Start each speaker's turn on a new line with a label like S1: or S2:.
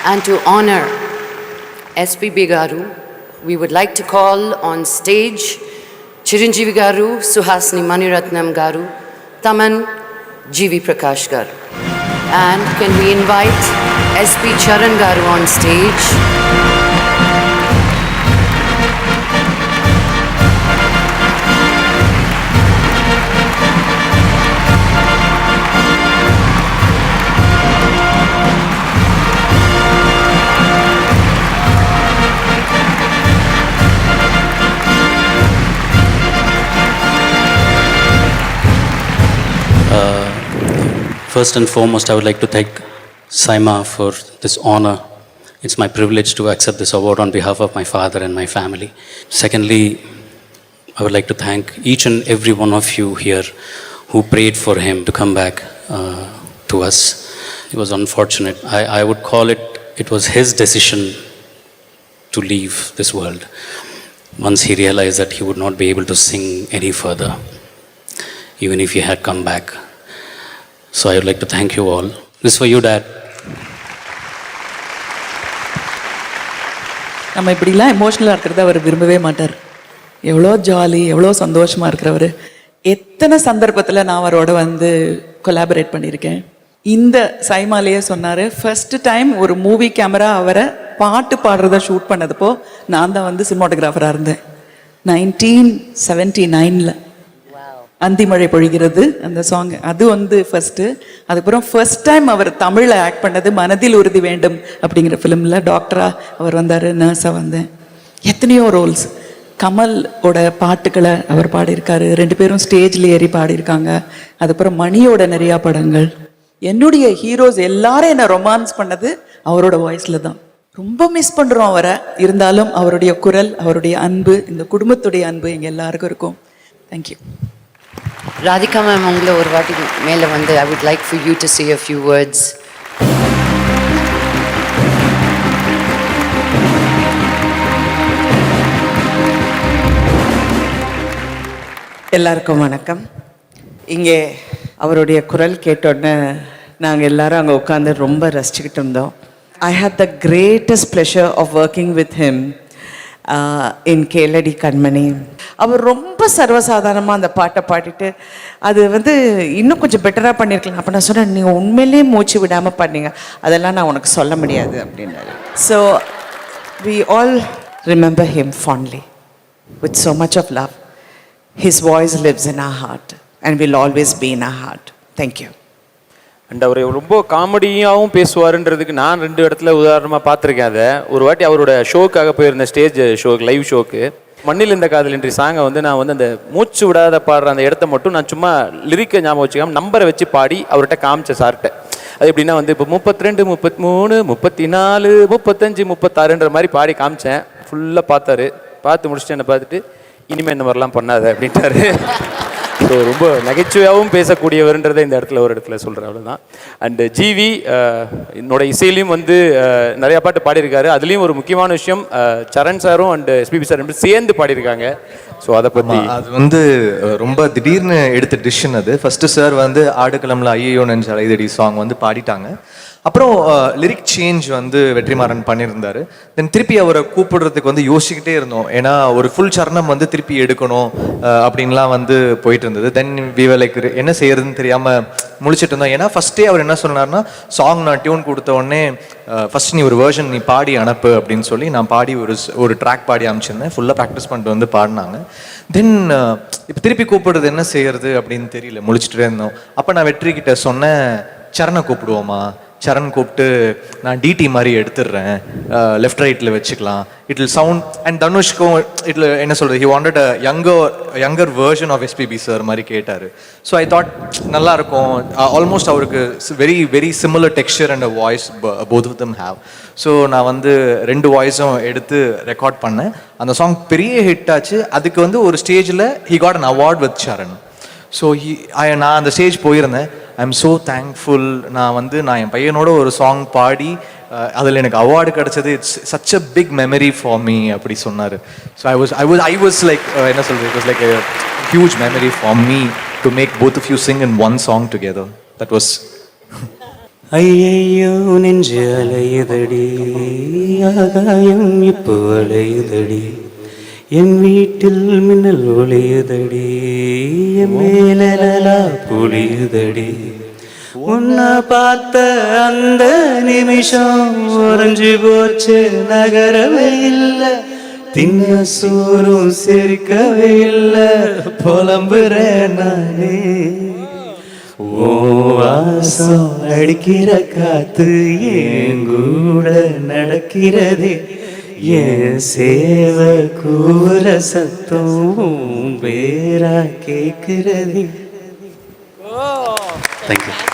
S1: And to honor SPB Garu, we would like to call on stage Chiranjeevi Garu, Suhasini Maniratnam Garu, Taman G.V. Prakash Garu. And can we invite SP Charan Garu on stage?
S2: First and foremost, I would like to thank Saima for this honor. It's my privilege to accept this award on behalf of my father and my family. Secondly, I would like to thank each and every one of you here who prayed for him to come back to us. It was unfortunate. I would call it was his decision to leave this world once he realized that he would not be able to sing any further, even if he had come back. So I would like to thank you all. This is for you, Dad.
S3: நம்ம இப்படிலாம் எமோஷ்னலாக இருக்கிறத அவர் விரும்பவே மாட்டார். எவ்வளோ jolly, எவ்வளோ சந்தோஷமாக இருக்கிறவர். எத்தனை சந்தர்ப்பத்தில் நான் அவரோட வந்து கொலாபரேட் பண்ணியிருக்கேன். இந்த சைமாலேயே சொன்னார், ஃபர்ஸ்ட் டைம் ஒரு மூவி கேமரா அவரை பாட்டு பாடுறத ஷூட் பண்ணதுப்போ நான் தான் வந்து சினிமாட்டோகிராஃபராக இருந்தேன். 1979 அந்திமழை பொழிகிறது அந்த சாங். அது வந்து ஃபர்ஸ்ட்டு. அதுக்கப்புறம் ஃபர்ஸ்ட் டைம் அவர் தமிழில் ஆக்ட் பண்ணது மனதில் உறுதி வேண்டும் அப்படிங்கிற ஃபிலிமில் டாக்டராக அவர் வந்தார், நர்ஸாக வந்தேன். எத்தனையோ ரோல்ஸ். கமலோட பாட்டுக்களை அவர் பாடியிருக்காரு. 2 பேரும் ஸ்டேஜில் ஏறி பாடியிருக்காங்க. அதுக்கப்புறம் மணியோட நிறையா படங்கள். என்னுடைய ஹீரோஸ் எல்லாரும் என்னை ரொமான்ஸ் பண்ணது அவரோட வாய்ஸில் தான். ரொம்ப மிஸ் பண்ணுறோம் அவரை. இருந்தாலும் அவருடைய குரல், அவருடைய அன்பு, இந்த குடும்பத்துடைய அன்பு எங்கள் எல்லாருக்கும் இருக்கும். தேங்க்யூ.
S1: Radhika ma'am, உங்களை ஒரு வாட்டி மேலே வந்து I would like for you to say a few words.
S4: எல்லாருக்கும் வணக்கம். இங்கே அவருடைய குரல் கேட்டோடனே நாங்கள் எல்லாரும் அங்கே உட்காந்து ரொம்ப ரசிச்சுக்கிட்டு இருந்தோம். I had the greatest pleasure of working with him in கேளடி கண்மணி. அவர் ரொம்ப சர்வசாதாரணமாக அந்த பாட்டை பாடிட்டு அது வந்து இன்னும் கொஞ்சம் பெட்டராக பண்ணியிருக்கலாம். அப்போ நான் சொன்னேன், நீங்கள் உண்மையிலேயே மூச்சு விடாமல் பண்ணீங்க, அதெல்லாம் நான் உனக்கு சொல்ல முடியாது அப்படின்னாரு. So we all remember him fondly with so much of love. His voice lives in our heart and will always be in our heart. Thank you.
S5: And அவர் ரொம்ப காமெடியாகவும் பேசுவாருன்றதுக்கு நான் 2 இடத்துல உதாரணமாக பார்த்துருக்கேன். அதை ஒரு வாட்டி அவரோட ஷோக்காக போயிருந்தேன், ஸ்டேஜ் ஷோக்கு, லைவ் ஷோக்கு. மண்ணில் இந்த காதலின்றி சாங்கை வந்து நான் வந்து அந்த மூச்சு விடாத பாடுற அந்த இடத்த மட்டும் நான் சும்மா லிரிக்கை ஞாபகம் வச்சுக்காம நம்பரை வச்சு பாடி அவர்கிட்ட காமிச்சேன் சார்கிட்ட. அது எப்படின்னா வந்து இப்போ 32, 33, 34, 35, 36ன்ற மாதிரி பாடி காமிச்சேன். ஃபுல்லாக பார்த்தாரு. பார்த்து முடிச்சுட்டு என்னை பார்த்துட்டு இனிமேல் இந்த மாதிரிலாம் பண்ணாத அப்படின்ட்டாரு. ஸோ ரொம்ப நகைச்சுவையாகவும் பேசக்கூடியவர்ன்றதை இந்த இடத்துல ஒரு இடத்துல சொல்கிறேன், அவ்வளோதான். அண்டு ஜிவி என்னோட இசையிலையும் வந்து நிறையா பாட்டு பாடியிருக்காரு. அதுலேயும் ஒரு முக்கியமான விஷயம், சரண் சாரும் அண்டு எஸ்பிபி சார் சேர்ந்து பாடியிருக்காங்க. ஸோ அதை பற்றி
S6: அது வந்து ரொம்ப திடீர்னு எடுத்த டிசிஷன் அது. ஃபஸ்ட்டு சார் வந்து ஆடுகளம்ல ஐயோ நெஞ்சு அலைதடி சாங் வந்து பாடிட்டாங்க. அப்புறம் லிரிக் சேஞ்ச் வந்து வெற்றிமாறன் பண்ணியிருந்தாரு. தென் திருப்பி அவரை கூப்பிடுறதுக்கு வந்து யோசிச்சுக்கிட்டே இருந்தோம். ஏன்னா ஒரு ஃபுல் சரணம் வந்து திருப்பி எடுக்கணும் அப்படின்லாம் வந்து போயிட்டு இருந்தது. தென் வீவர் லைக் என்ன செய்யறதுன்னு தெரியாமல் முழிச்சிட்டு இருந்தோம். ஏன்னா ஃபஸ்ட்டே அவர் என்ன சொன்னார்னா, சாங் நான் டியூன் கொடுத்த உடனே ஃபஸ்ட் நீ ஒரு வேர்ஷன் நீ பாடி அனுப்பு அப்படின்னு சொல்லி நான் பாடி ஒரு ட்ராக் பாடி அனுப்பிச்சிருந்தேன். ஃபுல்லாக ப்ராக்டிஸ் பண்ணிட்டு வந்து பாடினாங்க. தென் இப்போ திருப்பி கூப்பிடுறது என்ன செய்யறது அப்படின்னு தெரியல, முழிச்சிட்டே இருந்தோம். அப்போ நான் வெற்றி கிட்ட சொன்னேன், சரணை கூப்பிடுவோமா, சரண் கூப்பிட்டு நான் டிடி மாதிரி எடுத்துடுறேன், லெஃப்ட் ரைட்டில் வச்சுக்கலாம், இட் வில் சவுண்ட். அண்ட் தனுஷ்க்கும் இட்ல என்ன சொல்கிறது, he wanted a younger version of SPB sir மாதிரி கேட்டார். ஸோ ஐ தாட் நல்லாயிருக்கும். ஆல்மோஸ்ட் அவருக்கு very very similar texture and a voice both of them have. So நான் வந்து 2 வாய்ஸும் எடுத்து ரெக்கார்ட் பண்ணேன். அந்த சாங் பெரிய ஹிட் ஆச்சு. அதுக்கு வந்து ஒரு ஸ்டேஜில் he got an award with Charan. So நான் அந்த ஸ்டேஜ் போயிருந்தேன். I am so thankful. நான் என் பையனோட ஒரு சாங் பாடி அதில் எனக்கு அவார்டு கிடச்சது. It's such a big memory for me அப்படி சொன்னார். ஸோ ஐ வாஸ் லைக் என்ன சொல்கிறது, it was like a huge memory for me to make both of you sing in one song together. That was
S2: ஐயையோ நெஞ்சு அலையுதடி, ஆகாயம் இப்போ அலையுதடி, என் வீட்டில் மின்னல் ஒளியுதடி, என் மேலலா பொழியுதடி, உன்னை பார்த்த அந்த நிமிஷம் உறைஞ்சு போச்சு, நகரவே இல்லை, தின்ன சோறும் சிரிக்கவே இல்லை, புலம்புறேன் நானே. ஓ வாசம் அடிக்கிற காத்து என் கூட நடக்கிறதே, என் சேவ கூற சத்தம் பேரா கேட்கிறதே. தேங்க்யூ.